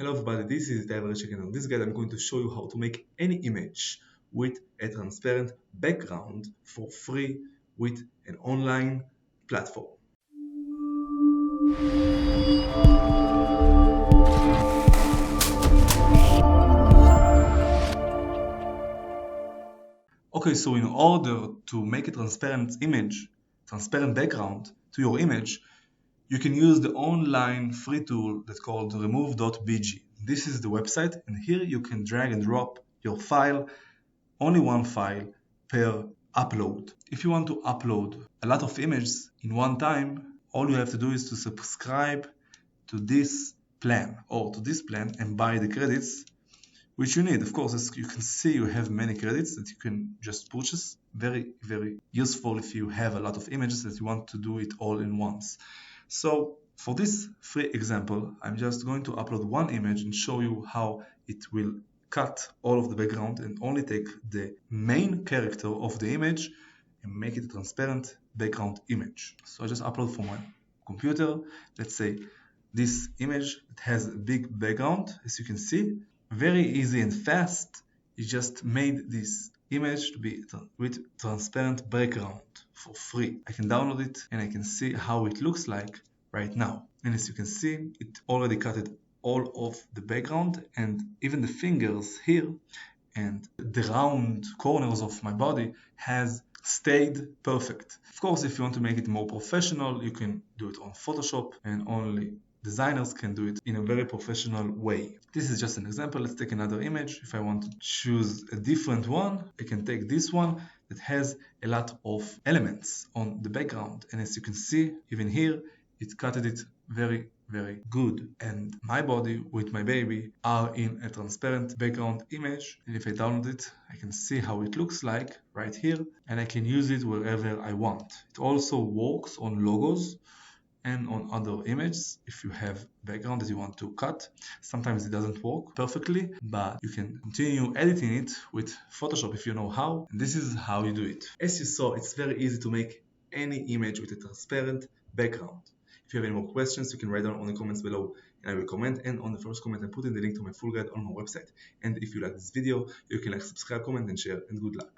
Hello everybody, this is David, and on this guide I'm going to show you how to make any image with a transparent background for free with an online platform. Okay, so in order to make a transparent image, transparent background to your image, you can use the online free tool that's called Remove.bg. This is the website, and here you can drag and drop your file, only one file per upload. If you want to upload a lot of images in one time, all you have to do is to subscribe to this plan or to this plan and buy the credits which you need. Of course, as you can see, you have many credits that you can just purchase. Very, very useful if you have a lot of images that you want to do it all in once. So for this free example, I'm just going to upload one image and show you how it will cut all of the background and only take the main character of the image and make it a transparent background image. So I just upload from my computer, let's say this image that has a big background, as you can see. Very easy and fast. You just made this image to be with transparent background for free. I can download it and I can see how it looks like right now. And as you can see, it already cut all of the background and even the fingers here and the round corners of my body has stayed perfect. Of course, if you want to make it more professional, you can do it on Photoshop, and only designers can do it in a very professional way. This is just an example. Let's take another image. If I want to choose a different one, I can take this one that has a lot of elements on the background. And as you can see, even here, it cut it very, very good. And my body with my baby are in a transparent background image. And if I download it, I can see how it looks like right here. And I can use it wherever I want. It also works on logos and on other images if you have background that you want to cut. Sometimes it doesn't work perfectly, but you can continue editing it with Photoshop if you know how. And this is how you do it. As you saw, it's very easy to make any image with a transparent background. If you have any more questions, you can write down on the comments below and I will comment, and on the first comment I put in the link to my full guide on my website. And if you like this video, you can like, subscribe, comment and share, and good luck.